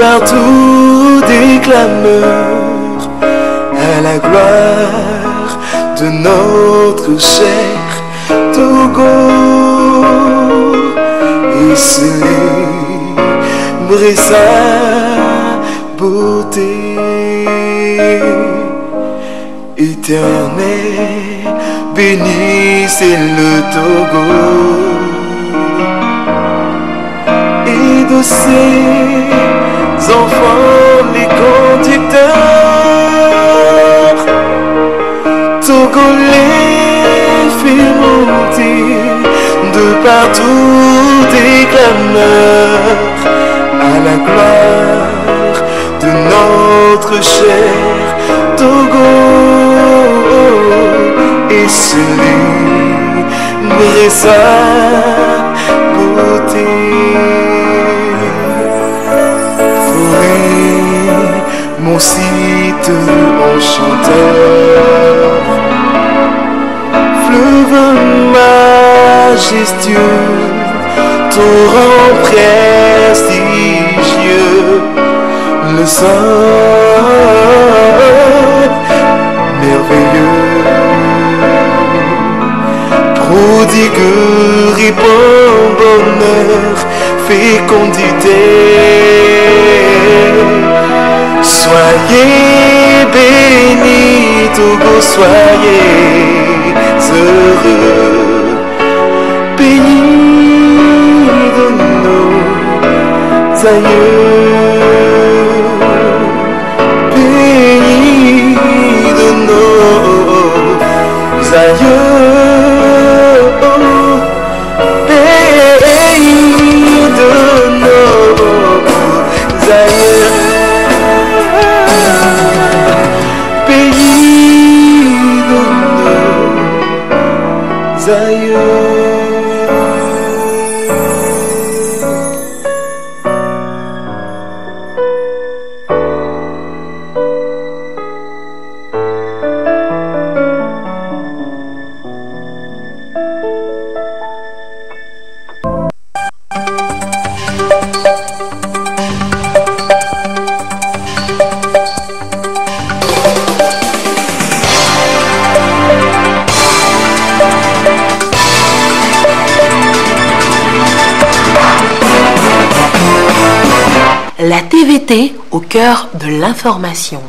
partout des clameurs à la gloire de notre cher Togo, et célébrer sa beauté éternelle. Bénissez le Togo et de ses enfants les conducteurs. Togolais fait monter de partout des clameurs à la gloire de notre cher Togo, et célébrer sa beauté. Forêt, mon site enchanteur, fleuve majestueux, torrent prestigieux, le sang merveilleux, prodigue, répand bonheur, fécondité. Soyez bénis, Togo, soyez heureux, bénis de nos aïeux, bénis de nos aïeux. La TVT au cœur de l'information.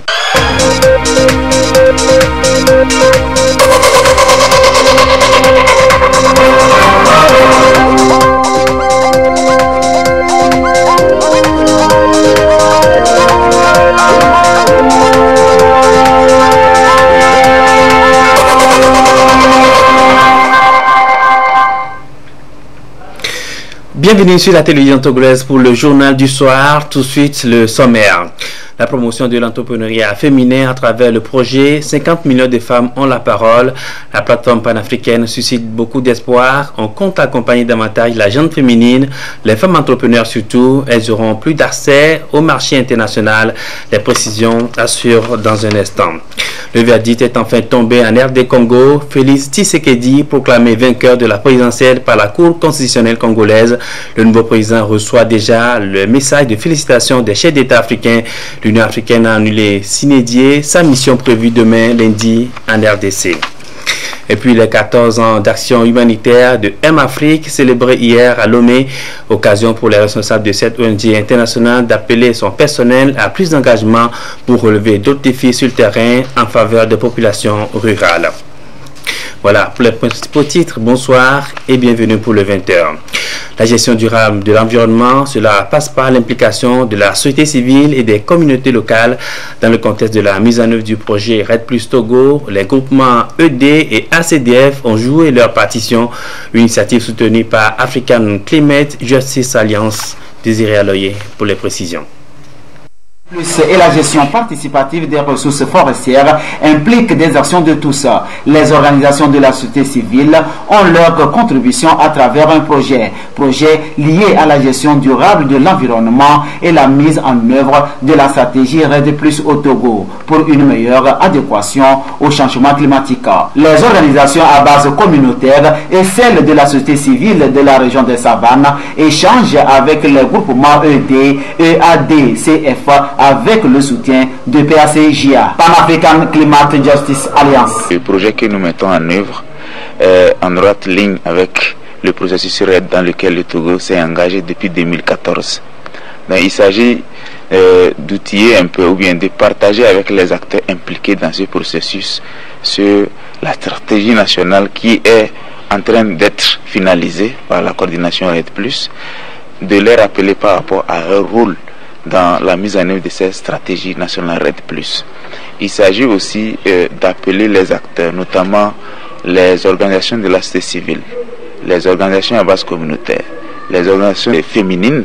Bienvenue sur la télévision togolaise pour le journal du soir. Tout de suite, le sommaire. La promotion de l'entrepreneuriat féminin à travers le projet 50 millions de femmes ont la parole. La plateforme panafricaine suscite beaucoup d'espoir. On compte accompagner davantage la gente féminine, les femmes entrepreneurs surtout. Elles auront plus d'accès au marché international. Les précisions assurent dans un instant. Le verdict est enfin tombé en RD Congo. Félix Tshisekedi, proclamé vainqueur de la présidentielle par la Cour constitutionnelle congolaise. Le nouveau président reçoit déjà le message de félicitations des chefs d'État africains. L'Union africaine a annulé sine die sa mission prévue demain lundi en RDC. Et puis les 14 ans d'action humanitaire de M-Afrique célébrés hier à Lomé, occasion pour les responsables de cette ONG internationale d'appeler son personnel à plus d'engagement pour relever d'autres défis sur le terrain en faveur des populations rurales. Voilà pour les principaux titres. Bonsoir et bienvenue pour le 20h. La gestion durable de l'environnement, cela passe par l'implication de la société civile et des communautés locales dans le contexte de la mise en œuvre du projet RED Plus Togo. Les groupements ED et ACDF ont joué leur partition, une initiative soutenue par African Climate Justice Alliance. Désiré Aloye pour les précisions. Et la gestion participative des ressources forestières implique des actions de tous. Les organisations de la société civile ont leur contribution à travers un projet lié à la gestion durable de l'environnement et la mise en œuvre de la stratégie RED+ au Togo pour une meilleure adéquation au changement climatique. Les organisations à base communautaire et celles de la société civile de la région des Savanes échangent avec les groupements ED, EAD, CF avec le soutien de PACJA, Pan-African Climate Justice Alliance. Le projet que nous mettons en œuvre est en droite ligne avec le processus RED dans lequel le Togo s'est engagé depuis 2014. Donc, il s'agit d'outiller un peu ou bien de partager avec les acteurs impliqués dans ce processus sur la stratégie nationale qui est en train d'être finalisée par la coordination RED+, de les rappeler par rapport à leur rôle dans la mise en œuvre de cette stratégie nationale RED+. Il s'agit aussi d'appeler les acteurs, notamment les organisations de la société civile, les organisations à base communautaire, les organisations féminines,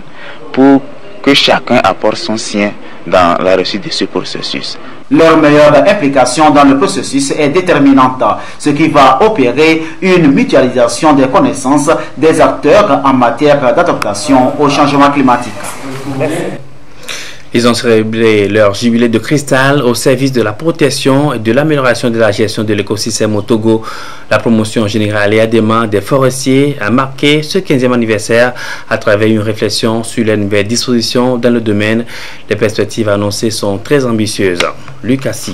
pour que chacun apporte son sien dans la réussite de ce processus. Leur meilleure implication dans le processus est déterminante, ce qui va opérer une mutualisation des connaissances des acteurs en matière d'adaptation au changement climatique. Ils ont célébré leur jubilé de cristal au service de la protection et de l'amélioration de la gestion de l'écosystème au Togo. La promotion générale et adément des forestiers a marqué ce 15e anniversaire à travers une réflexion sur les nouvelles dispositions dans le domaine. Les perspectives annoncées sont très ambitieuses. Lucas.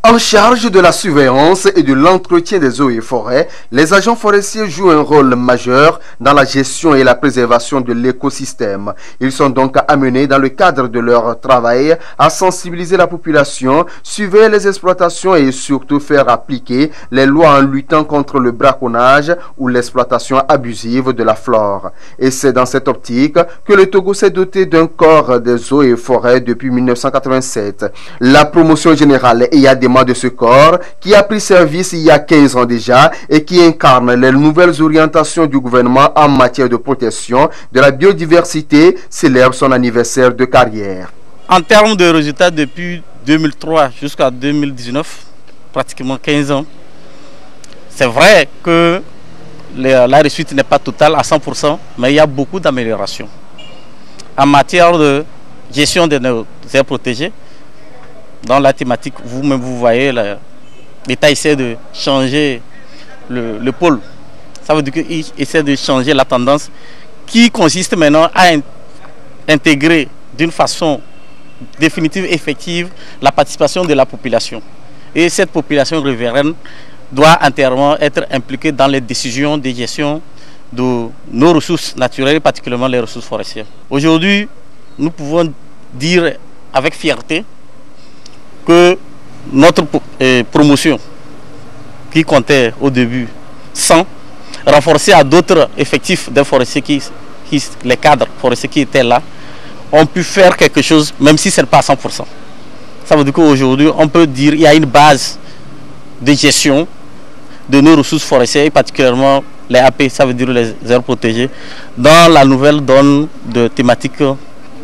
En charge de la surveillance et de l'entretien des eaux et forêts, les agents forestiers jouent un rôle majeur dans la gestion et la préservation de l'écosystème. Ils sont donc amenés dans le cadre de leur travail à sensibiliser la population, surveiller les exploitations et surtout faire appliquer les lois en luttant contre le braconnage ou l'exploitation abusive de la flore. Et c'est dans cette optique que le Togo s'est doté d'un corps des eaux et forêts depuis 1987. La promotion générale et adément de ce corps, qui a pris service il y a 15 ans déjà et qui incarne les nouvelles orientations du gouvernement en matière de protection de la biodiversité, célèbre son anniversaire de carrière. En termes de résultats, depuis 2003 jusqu'à 2019, pratiquement 15 ans, c'est vrai que la réussite n'est pas totale à 100%, mais il y a beaucoup d'améliorations. En matière de gestion des aires protégées, dans la thématique, vous-même vous voyez, l'État essaie de changer le pôle. Ça veut dire qu'il essaie de changer la tendance qui consiste maintenant à intégrer d'une façon définitive et effective la participation de la population. Et cette population riveraine doit entièrement être impliquée dans les décisions de gestion de nos ressources naturelles, particulièrement les ressources forestières. Aujourd'hui, nous pouvons dire avec fierté que notre promotion, qui comptait au début 100, renforcée à d'autres effectifs des forestiers, les cadres forestiers qui étaient là, ont pu faire quelque chose, même si ce n'est pas à 100%. Ça veut dire qu'aujourd'hui, on peut dire qu'il y a une base de gestion de nos ressources forestières, et particulièrement les AP, ça veut dire les aires protégées, dans la nouvelle donne de thématique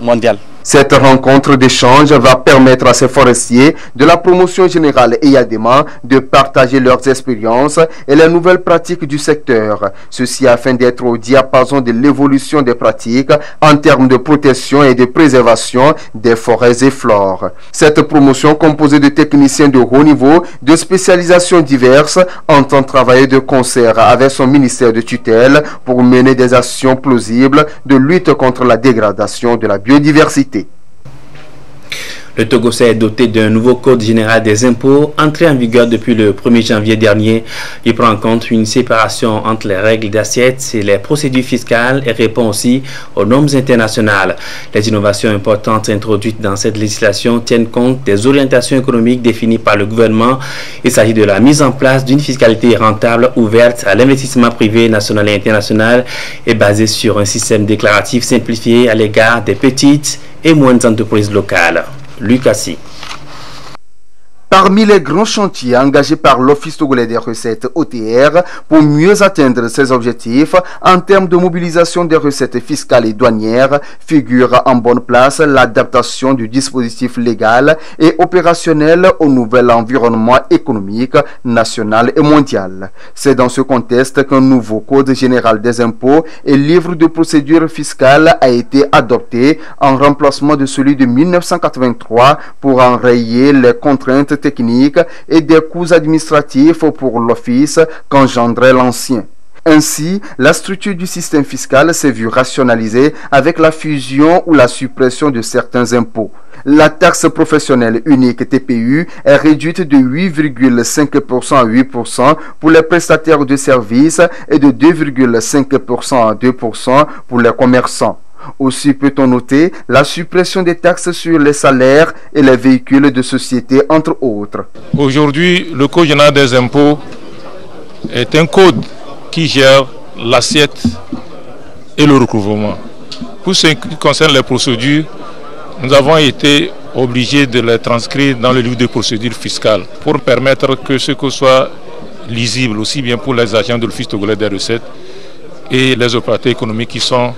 mondiale. Cette rencontre d'échange va permettre à ces forestiers de la promotion générale et adément de partager leurs expériences et les nouvelles pratiques du secteur. Ceci afin d'être au diapason de l'évolution des pratiques en termes de protection et de préservation des forêts et flores. Cette promotion composée de techniciens de haut niveau, de spécialisations diverses, entend travailler de concert avec son ministère de tutelle pour mener des actions plausibles de lutte contre la dégradation de la biodiversité. Le Togo s'est doté d'un nouveau code général des impôts entré en vigueur depuis le 1er janvier dernier. Il prend en compte une séparation entre les règles d'assiette et les procédures fiscales et répond aussi aux normes internationales. Les innovations importantes introduites dans cette législation tiennent compte des orientations économiques définies par le gouvernement. Il s'agit de la mise en place d'une fiscalité rentable ouverte à l'investissement privé national et international et basée sur un système déclaratif simplifié à l'égard des petites et moyennes entreprises locales. Lucas. Parmi les grands chantiers engagés par l'Office togolais des recettes OTR pour mieux atteindre ses objectifs en termes de mobilisation des recettes fiscales et douanières figure en bonne place l'adaptation du dispositif légal et opérationnel au nouvel environnement économique national et mondial. C'est dans ce contexte qu'un nouveau Code général des impôts et livre de procédure fiscale a été adopté en remplacement de celui de 1983 pour enrayer les contraintes techniques et des coûts administratifs pour l'office qu'engendrait l'ancien. Ainsi, la structure du système fiscal s'est vue rationalisée avec la fusion ou la suppression de certains impôts. La taxe professionnelle unique TPU est réduite de 8,5% à 8% pour les prestataires de services et de 2,5% à 2% pour les commerçants. Aussi peut-on noter la suppression des taxes sur les salaires et les véhicules de société, entre autres. Aujourd'hui, le Code général des impôts est un code qui gère l'assiette et le recouvrement. Pour ce qui concerne les procédures, nous avons été obligés de les transcrire dans le livre de procédures fiscales pour permettre que ce soit lisible aussi bien pour les agents de l'Office togolais des recettes et les opérateurs économiques qui sont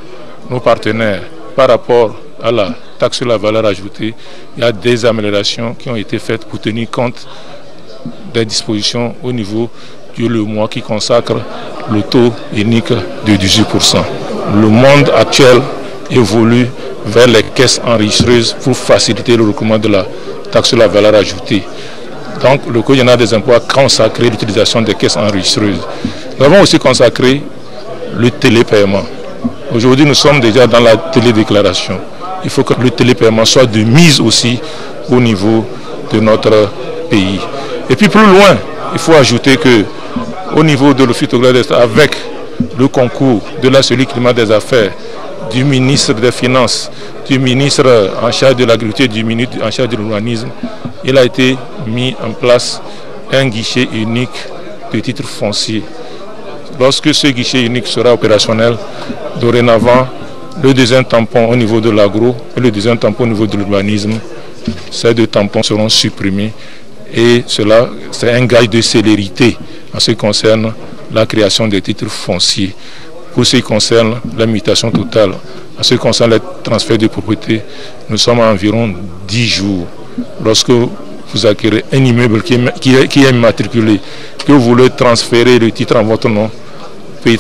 nos partenaires. Par rapport à la taxe sur la valeur ajoutée, il y a des améliorations qui ont été faites pour tenir compte des dispositions au niveau du mois qui consacre le taux unique de 18%. Le monde actuel évolue vers les caisses enregistreuses pour faciliter le recouvrement de la taxe sur la valeur ajoutée. Donc le Code général des impôts a consacré l'utilisation des caisses enregistreuses. Nous avons aussi consacré le télépaiement. Aujourd'hui, nous sommes déjà dans la télédéclaration. Il faut que le télépaiement soit de mise aussi au niveau de notre pays. Et puis plus loin, il faut ajouter que au niveau de l'Office togolais des recettes, avec le concours de la cellule climat des affaires, du ministre des Finances, du ministre en charge de l'agriculture, du ministre en charge de l'urbanisme, il a été mis en place un guichet unique de titres fonciers. Lorsque ce guichet unique sera opérationnel, dorénavant, le deuxième tampon au niveau de l'agro et le deuxième tampon au niveau de l'urbanisme, ces deux tampons seront supprimés et cela, c'est un gage de célérité en ce qui concerne la création des titres fonciers. Pour ce qui concerne la mutation totale, en ce qui concerne les transferts de propriété, nous sommes à environ 10 jours. Lorsque vous acquérez un immeuble qui est immatriculé, que vous voulez transférer le titre en votre nom,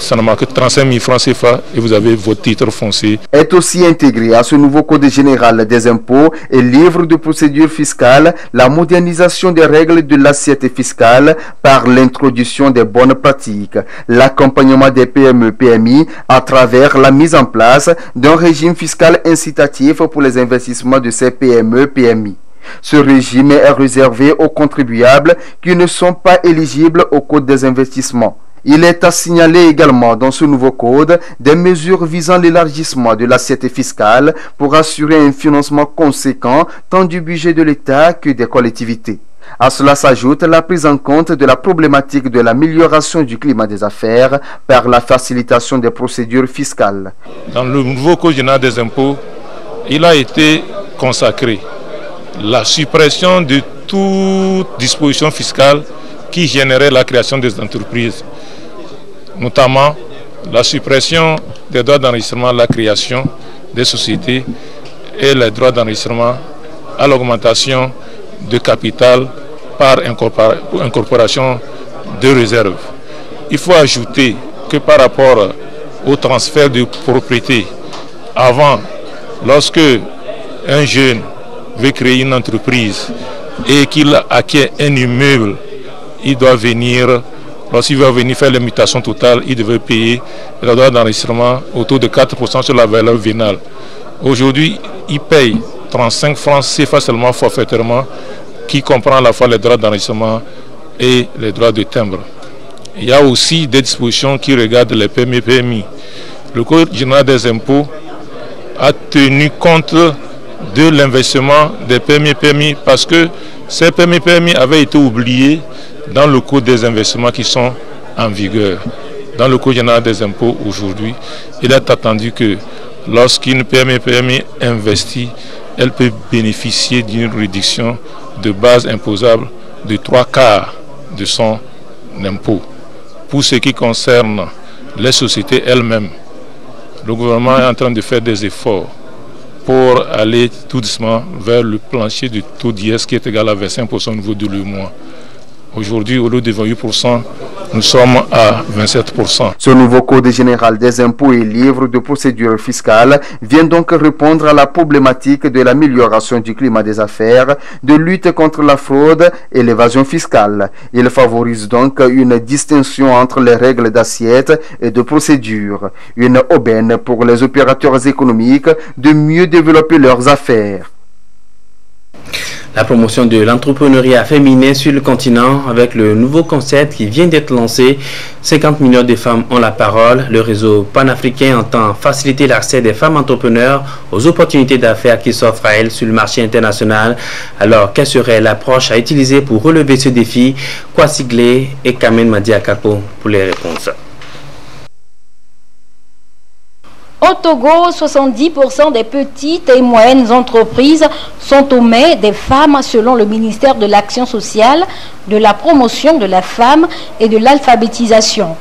ça ne marque que 35 000 francs CFA et vous avez votre titre foncier. Est aussi intégré à ce nouveau Code général des impôts et livre de procédure fiscale la modernisation des règles de l'assiette fiscale par l'introduction des bonnes pratiques, l'accompagnement des PME-PMI à travers la mise en place d'un régime fiscal incitatif pour les investissements de ces PME-PMI. Ce régime est réservé aux contribuables qui ne sont pas éligibles au Code des investissements. Il est à signaler également dans ce nouveau code des mesures visant l'élargissement de l'assiette fiscale pour assurer un financement conséquent tant du budget de l'État que des collectivités. À cela s'ajoute la prise en compte de la problématique de l'amélioration du climat des affaires par la facilitation des procédures fiscales. Dans le nouveau Code général des impôts, il a été consacré la suppression de toute disposition fiscale qui générait la création des entreprises, notamment la suppression des droits d'enregistrement à la création des sociétés et les droits d'enregistrement à l'augmentation de capital par incorporation de réserves. Il faut ajouter que par rapport au transfert de propriété, avant, lorsque un jeune veut créer une entreprise et qu'il acquiert un immeuble, il doit venir. Lorsqu'il va venir faire la mutation totale, il devait payer le droit d'enregistrement autour de 4% sur la valeur vénale. Aujourd'hui, il paye 35 francs CFA seulement forfaitairement, qui comprend à la fois les droits d'enregistrement et les droits de timbre. Il y a aussi des dispositions qui regardent les PME-PMI. Le Code général des impôts a tenu compte de l'investissement des PME-PMI parce que ces PME-PMI avaient été oubliés dans le Code des investissements qui sont en vigueur. Dans le Code général des impôts aujourd'hui, il est attendu que lorsqu'une PME investit, elle peut bénéficier d'une réduction de base imposable de 3/4 de son impôt. Pour ce qui concerne les sociétés elles-mêmes, le gouvernement est en train de faire des efforts pour aller tout doucement vers le plancher du taux d'IS qui est égal à 25% au niveau de l'UEMOA. Aujourd'hui, au lieu de 28%, nous sommes à 27%. Ce nouveau Code général des impôts et livre de procédure fiscale vient donc répondre à la problématique de l'amélioration du climat des affaires, de lutte contre la fraude et l'évasion fiscale. Il favorise donc une distinction entre les règles d'assiette et de procédure, une aubaine pour les opérateurs économiques de mieux développer leurs affaires. La promotion de l'entrepreneuriat féminin sur le continent avec le nouveau concept qui vient d'être lancé, 50 millions de femmes ont la parole. Le réseau panafricain entend faciliter l'accès des femmes entrepreneurs aux opportunités d'affaires qui s'offrent à elles sur le marché international. Alors, quelle serait l'approche à utiliser pour relever ce défi? Kwasi Glé et Kamen Madiakapo pour les réponses. Au Togo, 70% des petites et moyennes entreprises sont aux mains des femmes selon le ministère de l'Action sociale, de la promotion de la femme et de l'alphabétisation.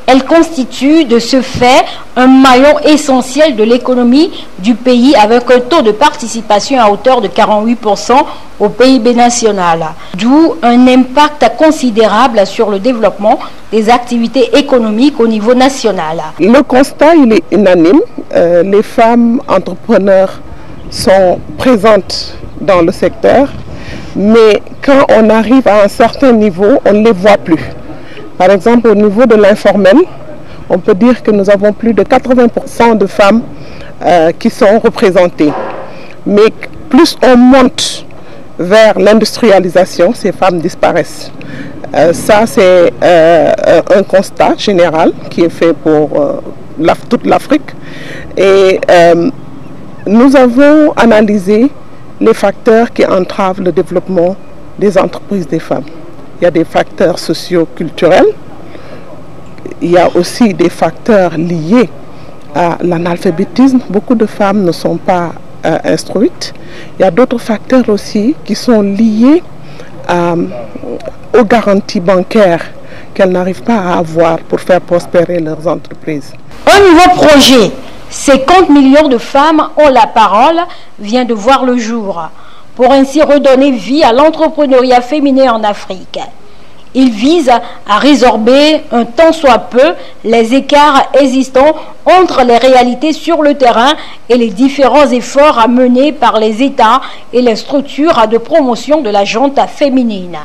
Elles constituent de ce fait un maillon essentiel de l'économie du pays avec un taux de participation à hauteur de 48% au PIB national, d'où un impact considérable sur le développement des activités économiques au niveau national. Le constat il est unanime, les femmes entrepreneurs sont présentes dans le secteur, mais quand on arrive à un certain niveau, on ne les voit plus. Par exemple, au niveau de l'informel, on peut dire que nous avons plus de 80% de femmes qui sont représentées. Mais plus on monte vers l'industrialisation, ces femmes disparaissent. Ça, c'est un constat général qui est fait pour toute l'Afrique. Et nous avons analysé les facteurs qui entravent le développement des entreprises des femmes. Il y a des facteurs socio-culturels, il y a aussi des facteurs liés à l'analphabétisme. Beaucoup de femmes ne sont pas instruites. Il y a d'autres facteurs aussi qui sont liés aux garanties bancaires qu'elles n'arrivent pas à avoir pour faire prospérer leurs entreprises. Un nouveau projet, 50 millions de femmes ont la parole, vient de voir le jour, pour ainsi redonner vie à l'entrepreneuriat féminin en Afrique. Il vise à résorber un tant soit peu les écarts existants entre les réalités sur le terrain et les différents efforts à mener par les États et les structures de promotion de la gente féminine.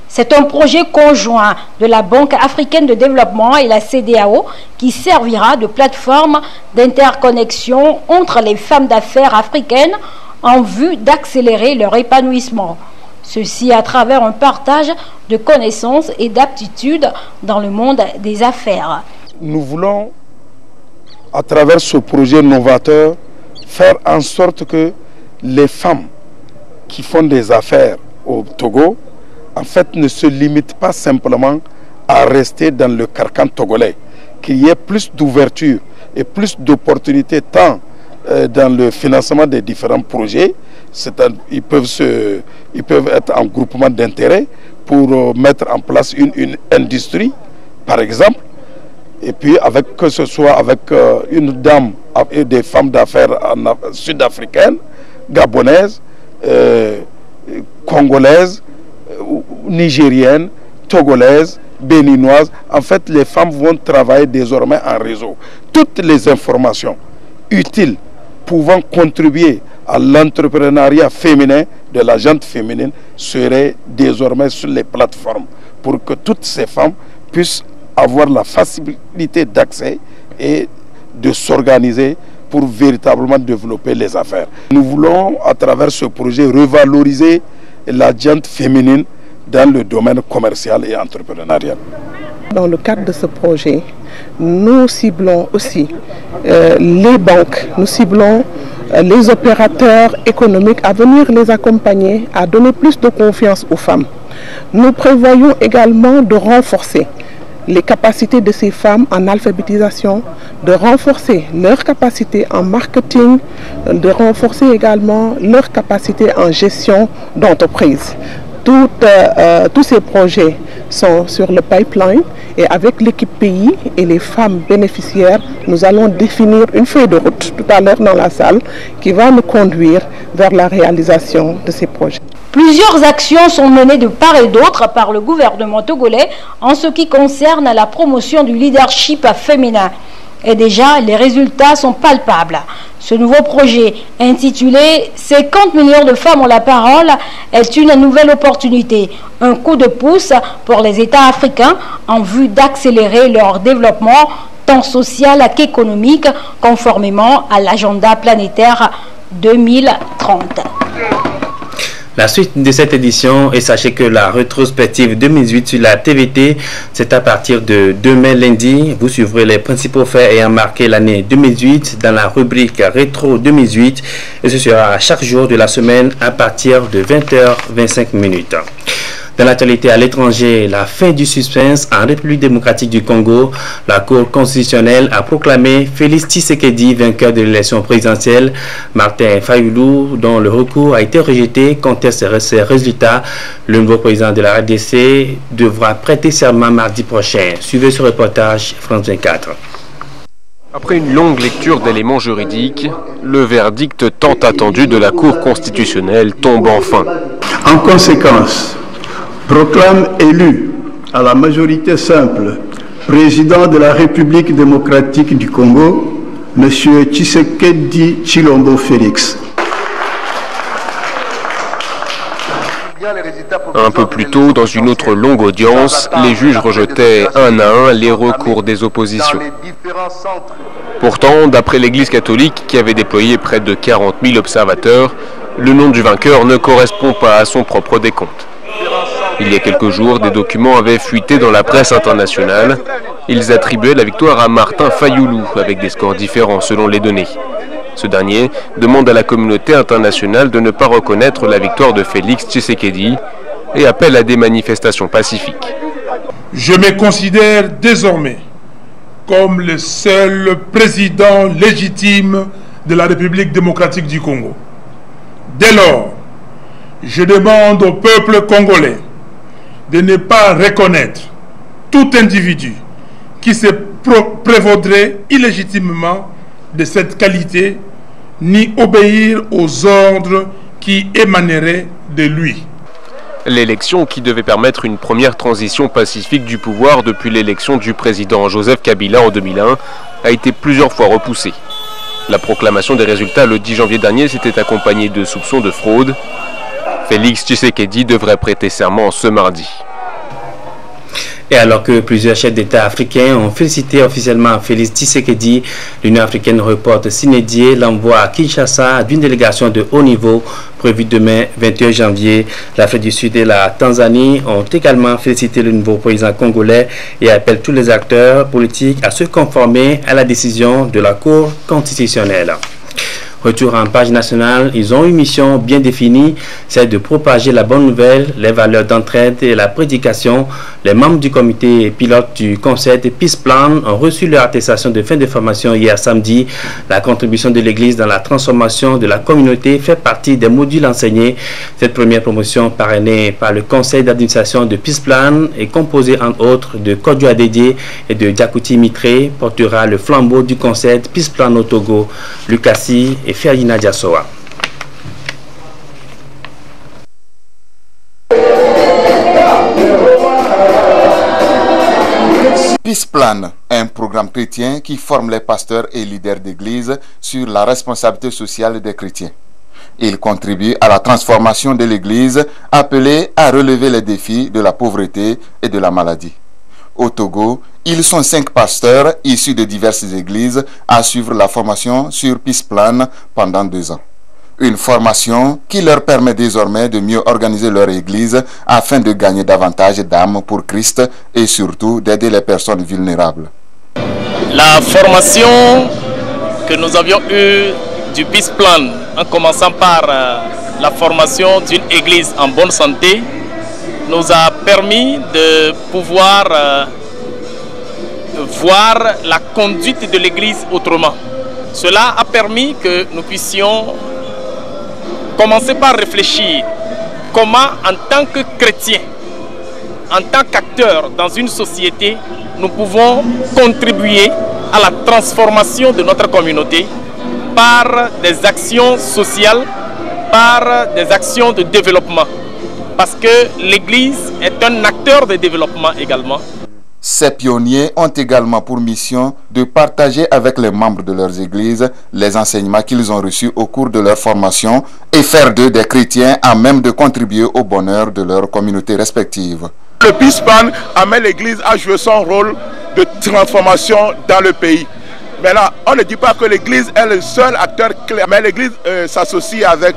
C'est un projet conjoint de la Banque africaine de développement et la CEDEAO qui servira de plateforme d'interconnexion entre les femmes d'affaires africaines en vue d'accélérer leur épanouissement. Ceci à travers un partage de connaissances et d'aptitudes dans le monde des affaires. Nous voulons, à travers ce projet novateur, faire en sorte que les femmes qui font des affaires au Togo, en fait, ne se limitent pas simplement à rester dans le carcan togolais, qu'il y ait plus d'ouverture et plus d'opportunités tant dans le financement des différents projets. Ils peuvent être en groupement d'intérêt pour mettre en place une industrie, par exemple, et puis que ce soit avec une dame et des femmes d'affaires sud-africaines, gabonaises, congolaises, nigériennes, togolaises, béninoises. En fait, les femmes vont travailler désormais en réseau. Toutes les informations utiles pouvant contribuer à l'entrepreneuriat féminin de la gente féminine seraient désormais sur les plateformes pour que toutes ces femmes puissent avoir la facilité d'accès et de s'organiser pour véritablement développer les affaires. Nous voulons, à travers ce projet, revaloriser la gente féminine dans le domaine commercial et entrepreneurial. Dans le cadre de ce projet, nous ciblons aussi les banques, nous ciblons les opérateurs économiques à venir les accompagner, à donner plus de confiance aux femmes. Nous prévoyons également de renforcer les capacités de ces femmes en alphabétisation, de renforcer leurs capacités en marketing, de renforcer également leurs capacités en gestion d'entreprise. Tous ces projets sont sur le pipeline et avec l'équipe pays et les femmes bénéficiaires, nous allons définir une feuille de route tout à l'heure dans la salle qui va nous conduire vers la réalisation de ces projets. Plusieurs actions sont menées de part et d'autre par le gouvernement togolais en ce qui concerne la promotion du leadership féminin. Et déjà, les résultats sont palpables. Ce nouveau projet, intitulé « 50 millions de femmes ont la parole », est une nouvelle opportunité, un coup de pouce pour les États africains en vue d'accélérer leur développement tant social qu'économique, conformément à l'agenda planétaire 2030. La suite de cette édition, et sachez que la rétrospective 2018 sur la TVT, c'est à partir de demain lundi. Vous suivrez les principaux faits ayant marqué l'année 2018 dans la rubrique Rétro 2018 et ce sera chaque jour de la semaine à partir de 20h25. Dans l'actualité à l'étranger, la fin du suspense en République démocratique du Congo, la Cour constitutionnelle a proclamé Félix Tshisekedi vainqueur de l'élection présidentielle. Martin Fayulu, dont le recours a été rejeté, conteste ces résultats. Le nouveau président de la RDC devra prêter serment mardi prochain. Suivez ce reportage, France 24. Après une longue lecture d'éléments juridiques, le verdict tant attendu de la Cour constitutionnelle tombe enfin. En conséquence, proclame élu à la majorité simple président de la République démocratique du Congo, M. Tshisekedi Tshilombo Félix. Un peu plus tôt, dans une autre longue audience, les juges rejetaient un à un les recours des oppositions. Pourtant, d'après l'Église catholique, qui avait déployé près de 40 000 observateurs, le nom du vainqueur ne correspond pas à son propre décompte. Il y a quelques jours, des documents avaient fuité dans la presse internationale. Ils attribuaient la victoire à Martin Fayulu, avec des scores différents selon les données. Ce dernier demande à la communauté internationale de ne pas reconnaître la victoire de Félix Tshisekedi et appelle à des manifestations pacifiques. Je me considère désormais comme le seul président légitime de la République démocratique du Congo. Dès lors, je demande au peuple congolais de ne pas reconnaître tout individu qui se prévaudrait illégitimement de cette qualité, ni obéir aux ordres qui émaneraient de lui. L'élection, qui devait permettre une première transition pacifique du pouvoir depuis l'élection du président Joseph Kabila en 2001, a été plusieurs fois repoussée. La proclamation des résultats le 10 janvier dernier s'était accompagnée de soupçons de fraude. Félix Tshisekedi devrait prêter serment ce mardi. Et alors que plusieurs chefs d'État africains ont félicité officiellement Félix Tshisekedi, l'Union africaine reporte s'inédier l'envoi à Kinshasa d'une délégation de haut niveau prévue demain 21 janvier. L'Afrique du Sud et la Tanzanie ont également félicité le nouveau président congolais et appellent tous les acteurs politiques à se conformer à la décision de la Cour constitutionnelle. Retour en page nationale, ils ont une mission bien définie, celle de propager la bonne nouvelle, les valeurs d'entraide et la prédication. Les membres du comité pilote du conseil de Peace Plan ont reçu leur attestation de fin de formation hier samedi. La contribution de l'Église dans la transformation de la communauté fait partie des modules enseignés. Cette première promotion parrainée par le conseil d'administration de Peace Plan est composée entre autres de Kodjo Adédié et de Diakouti Mitré, portera le flambeau du conseil de Peace Plan au Togo. Lucassi et Ferdinand Diassoa. Peace Plan, un programme chrétien qui forme les pasteurs et leaders d'église sur la responsabilité sociale des chrétiens. Il contribue à la transformation de l'église appelée à relever les défis de la pauvreté et de la maladie. Au Togo, ils sont 5 pasteurs issus de diverses églises à suivre la formation sur Peace Plan pendant 2 ans. Une formation qui leur permet désormais de mieux organiser leur église afin de gagner davantage d'âmes pour Christ et surtout d'aider les personnes vulnérables. La formation que nous avions eue du Peace Plan, en commençant par la formation d'une église en bonne santé, nous a permis de pouvoir voir la conduite de l'Église autrement. Cela a permis que nous puissions commencer par réfléchir comment en tant que chrétiens, en tant qu'acteurs dans une société, nous pouvons contribuer à la transformation de notre communauté par des actions sociales, par des actions de développement. Parce que l'Église est un acteur de développement également. Ces pionniers ont également pour mission de partager avec les membres de leurs églises les enseignements qu'ils ont reçus au cours de leur formation et faire d'eux des chrétiens à même de contribuer au bonheur de leur communauté respective. Le Peace Plan amène l'Église à jouer son rôle de transformation dans le pays. Maintenant, on ne dit pas que l'Église est le seul acteur clé, mais l'Église s'associe avec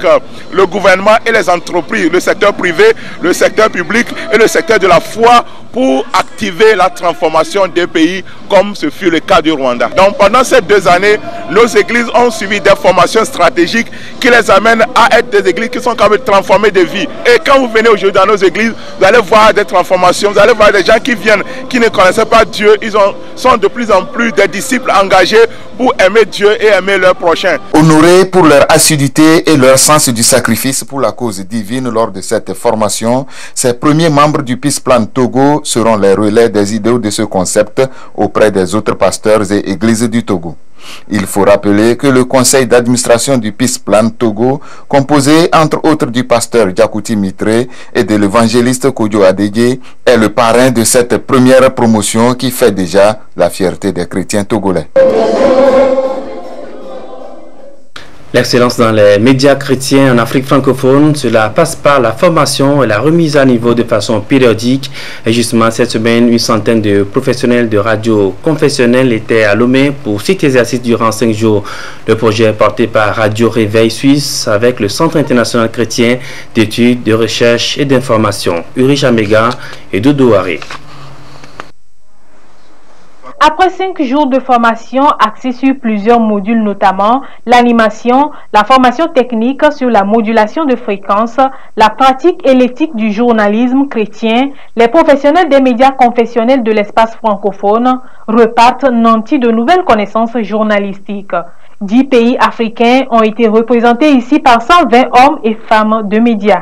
le gouvernement et les entreprises, le secteur privé, le secteur public et le secteur de la foi pour activer la transformation des pays comme ce fut le cas du Rwanda. Donc pendant ces 2 années, nos églises ont suivi des formations stratégiques qui les amènent à être des églises qui sont capables de transformer des vies. Et quand vous venez aujourd'hui dans nos églises, vous allez voir des transformations, vous allez voir des gens qui viennent, qui ne connaissaient pas Dieu, sont de plus en plus des disciples engagés pour aimer Dieu et aimer leur prochain. Honorés pour leur assiduité et leur sens du sacrifice pour la cause divine lors de cette formation, ces premiers membres du Peace Plan Togo seront les relais des idéaux de ce concept auprès des autres pasteurs et églises du Togo. Il faut rappeler que le conseil d'administration du Peace Plan Togo, composé entre autres du pasteur Diakouti Mitré et de l'évangéliste Kodjo Adégué, est le parrain de cette première promotion qui fait déjà la fierté des chrétiens togolais. L'excellence dans les médias chrétiens en Afrique francophone, cela passe par la formation et la remise à niveau de façon périodique. Et justement, cette semaine, une centaine de professionnels de radio confessionnelle étaient à Lomé pour 6 exercices durant 5 jours. Le projet est porté par Radio Réveil Suisse avec le Centre international chrétien d'études, de recherche et d'information, Ulrich Amega et Dodo Haré. Après 5 jours de formation axés sur plusieurs modules, notamment l'animation, la formation technique sur la modulation de fréquences, la pratique et l'éthique du journalisme chrétien, les professionnels des médias confessionnels de l'espace francophone repartent nantis de nouvelles connaissances journalistiques. 10 pays africains ont été représentés ici par 120 hommes et femmes de médias.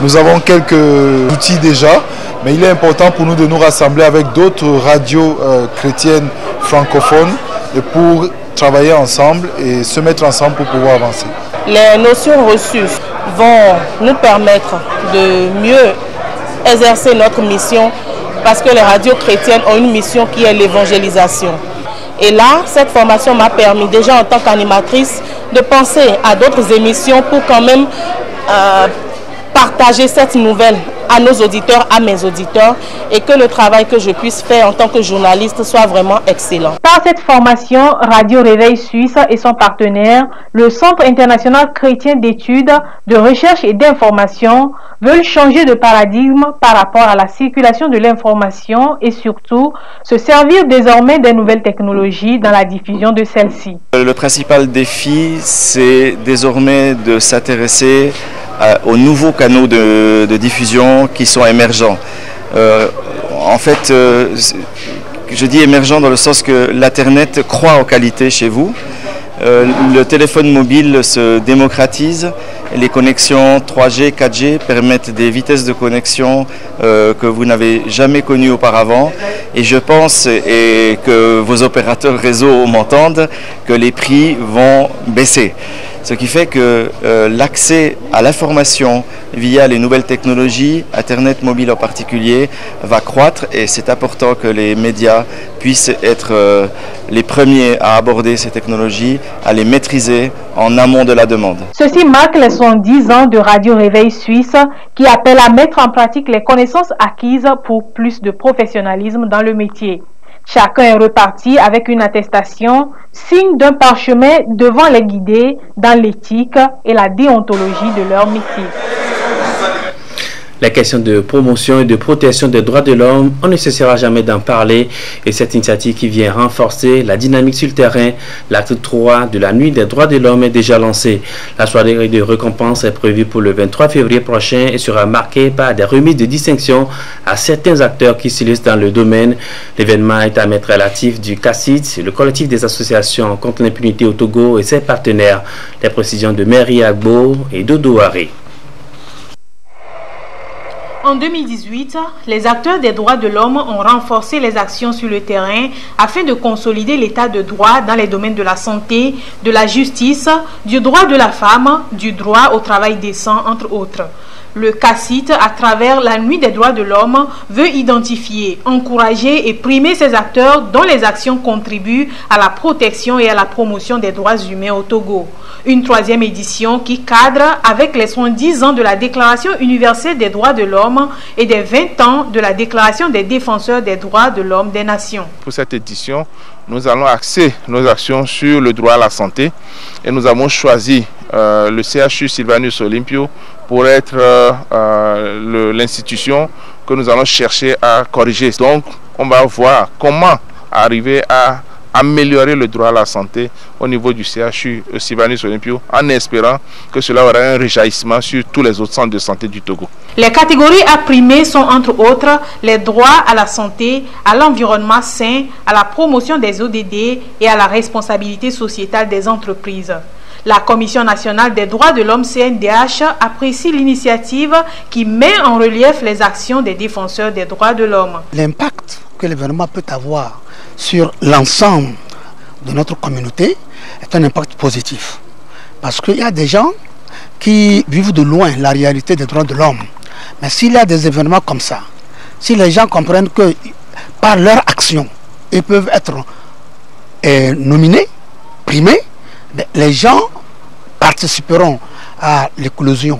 Nous avons quelques outils déjà, mais il est important pour nous de nous rassembler avec d'autres radios chrétiennes francophones et pour travailler ensemble et se mettre ensemble pour pouvoir avancer. Les notions reçues vont nous permettre de mieux exercer notre mission parce que les radios chrétiennes ont une mission qui est l'évangélisation. Et là, cette formation m'a permis déjà en tant qu'animatrice de penser à d'autres émissions pour quand même partager cette nouvelle à nos auditeurs, à mes auditeurs, et que le travail que je puisse faire en tant que journaliste soit vraiment excellent. Par cette formation, Radio Réveil Suisse et son partenaire, le Centre international chrétien d'études, de recherche et d'information, veulent changer de paradigme par rapport à la circulation de l'information et surtout se servir désormais des nouvelles technologies dans la diffusion de celles-ci. Le principal défi, c'est désormais de s'intéresser aux nouveaux canaux de diffusion qui sont émergents. En fait, je dis émergents dans le sens que l'Internet croît en qualité chez vous. Le téléphone mobile se démocratise. Les connexions 3G, 4G permettent des vitesses de connexion que vous n'avez jamais connues auparavant. Et je pense, et que vos opérateurs réseau m'entendent, que les prix vont baisser. Ce qui fait que l'accès à l'information via les nouvelles technologies, Internet mobile en particulier, va croître et c'est important que les médias puissent être les premiers à aborder ces technologies, à les maîtriser en amont de la demande. Ceci marque les 70 ans de Radio Réveil Suisse qui appelle à mettre en pratique les connaissances acquises pour plus de professionnalisme dans le métier. Chacun est reparti avec une attestation, signe d'un parchemin devant les guider dans l'éthique et la déontologie de leur métier. La question de promotion et de protection des droits de l'homme, on ne cessera jamais d'en parler et cette initiative qui vient renforcer la dynamique sur le terrain, l'acte 3 de la nuit des droits de l'homme est déjà lancé. La soirée de récompense est prévue pour le 23 février prochain et sera marquée par des remises de distinction à certains acteurs qui s'illustrent dans le domaine. L'événement est à mettre relatif du CACIT, le collectif des associations contre l'impunité au Togo et ses partenaires. Les précisions de Mary Agbo et Dodo Haré. En 2018, les acteurs des droits de l'homme ont renforcé les actions sur le terrain afin de consolider l'état de droit dans les domaines de la santé, de la justice, du droit de la femme, du droit au travail décent, entre autres. Le CACIT, à travers la Nuit des droits de l'homme, veut identifier, encourager et primer ces acteurs dont les actions contribuent à la protection et à la promotion des droits humains au Togo. Une 3e édition qui cadre avec les 70 ans de la Déclaration universelle des droits de l'homme et des 20 ans de la Déclaration des défenseurs des droits de l'homme des nations. Pour cette édition, nous allons axer nos actions sur le droit à la santé et nous avons choisi le CHU Sylvanus Olympio pour être l'institution que nous allons chercher à corriger. Donc, on va voir comment arriver à améliorer le droit à la santé au niveau du CHU Sylvanus Olympio, en espérant que cela aura un rejaillissement sur tous les autres centres de santé du Togo. Les catégories à primer sont entre autres les droits à la santé, à l'environnement sain, à la promotion des ODD et à la responsabilité sociétale des entreprises. La Commission nationale des droits de l'homme CNDH apprécie l'initiative qui met en relief les actions des défenseurs des droits de l'homme. L'impact que l'événement peut avoir sur l'ensemble de notre communauté est un impact positif. Parce qu'il y a des gens qui vivent de loin la réalité des droits de l'homme. Mais s'il y a des événements comme ça, si les gens comprennent que par leur action, ils peuvent être nominés, primés, les gens participeront à l'éclosion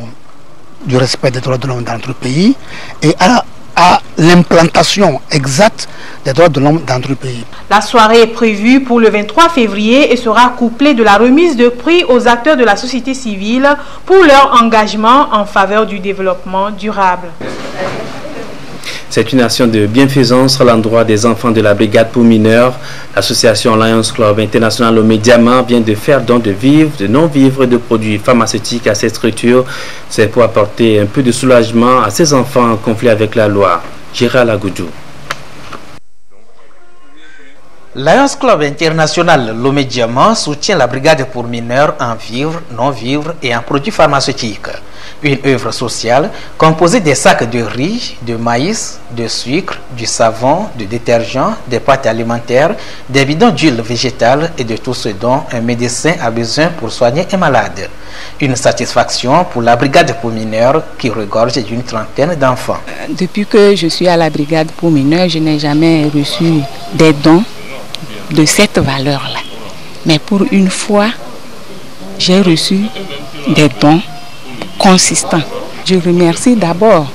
du respect des droits de l'homme dans notre pays et à l'implantation exacte des droits de l'homme dans notre pays. La soirée est prévue pour le 23 février et sera couplée de la remise de prix aux acteurs de la société civile pour leur engagement en faveur du développement durable. C'est une action de bienfaisance à l'endroit des enfants de la brigade pour mineurs. L'association Lions Club International au Médiamant vient de faire don de vivres, de non-vivres et de produits pharmaceutiques à cette structure. C'est pour apporter un peu de soulagement à ces enfants en conflit avec la loi. Gérald Agoudou. Lions Club International Lomé Diamant soutient la brigade pour mineurs en vivres, non-vivres et en produits pharmaceutiques. Une œuvre sociale composée des sacs de riz, de maïs, de sucre, du savon, de détergents, des pâtes alimentaires, des bidons d'huile végétale et de tout ce dont un médecin a besoin pour soigner un malade. Une satisfaction pour la brigade pour mineurs qui regorge d'une trentaine d'enfants. Depuis que je suis à la brigade pour mineurs, je n'ai jamais reçu des dons de cette valeur-là. Mais pour une fois, j'ai reçu des dons consistants. Je remercie d'abord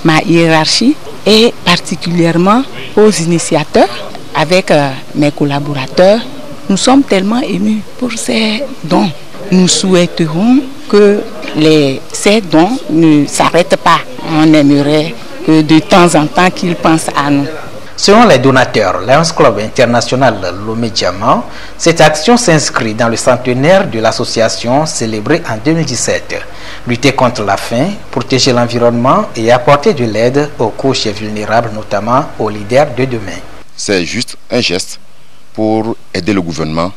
ma hiérarchie et particulièrement aux initiateurs avec mes collaborateurs. Nous sommes tellement émus pour ces dons. Nous souhaiterons que ces dons ne s'arrêtent pas. On aimerait que de temps en temps qu'ils pensent à nous. Selon les donateurs, Lions Club International Lomé Diamant, cette action s'inscrit dans le centenaire de l'association célébrée en 2017. Lutter contre la faim, protéger l'environnement et apporter de l'aide aux couches vulnérables, notamment aux leaders de demain. C'est juste un geste pour aider le gouvernement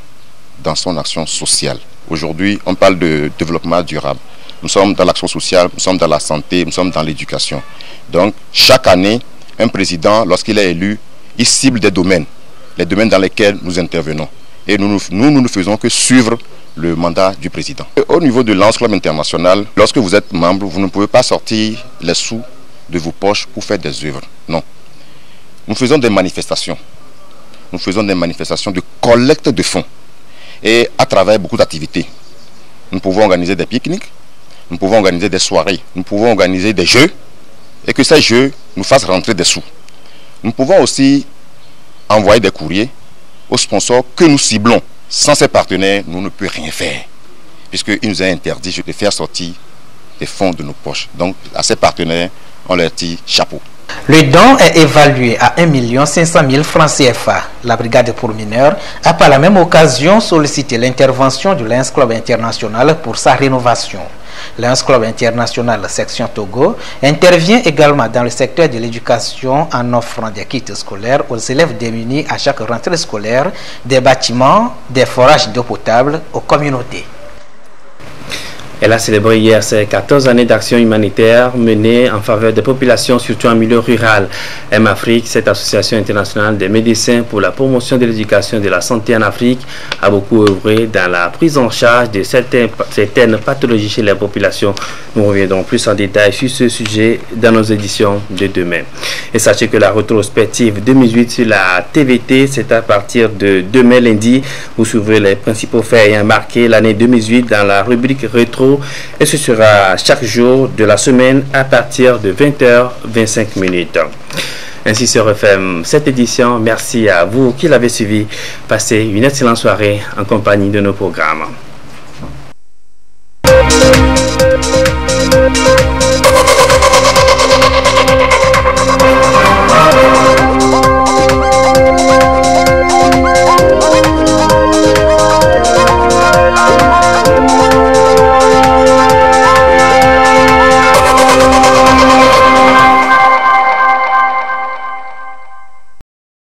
dans son action sociale. Aujourd'hui, on parle de développement durable. Nous sommes dans l'action sociale, nous sommes dans la santé, nous sommes dans l'éducation. Donc, chaque année, un président, lorsqu'il est élu, il cible des domaines, les domaines dans lesquels nous intervenons. Et nous ne faisons que suivre le mandat du président. Et au niveau de Lions Club International, lorsque vous êtes membre, vous ne pouvez pas sortir les sous de vos poches pour faire des œuvres. Non. Nous faisons des manifestations. Nous faisons des manifestations de collecte de fonds. Et à travers beaucoup d'activités. Nous pouvons organiser des pique-niques, nous pouvons organiser des soirées, nous pouvons organiser des jeux. Et que ces jeux nous fassent rentrer des sous. Nous pouvons aussi envoyer des courriers aux sponsors que nous ciblons. Sans ces partenaires, nous ne pouvons rien faire. Puisqu'il nous est interdit de faire sortir des fonds de nos poches. Donc, à ces partenaires, on leur dit chapeau. Le don est évalué à 1 500 000 francs CFA. La brigade pour mineurs a par la même occasion sollicité l'intervention du Lions Club International pour sa rénovation. Lions Club International section Togo intervient également dans le secteur de l'éducation en offrant des kits scolaires aux élèves démunis à chaque rentrée scolaire, des bâtiments, des forages d'eau potable aux communautés. Elle a célébré hier ses 14 années d'action humanitaire menée en faveur des populations, surtout en milieu rural. M-Afrique, cette association internationale des médecins pour la promotion de l'éducation et de la santé en Afrique, a beaucoup œuvré dans la prise en charge de certaines pathologies chez les populations. Nous reviendrons plus en détail sur ce sujet dans nos éditions de demain. Et sachez que la rétrospective 2008 sur la TVT, c'est à partir de demain lundi. Vous suivrez les principaux faits ayant marqué l'année 2018 dans la rubrique rétro. Et ce sera chaque jour de la semaine à partir de 20h25. Ainsi se referme cette édition. Merci à vous qui l'avez suivi. Passez une excellente soirée en compagnie de nos programmes.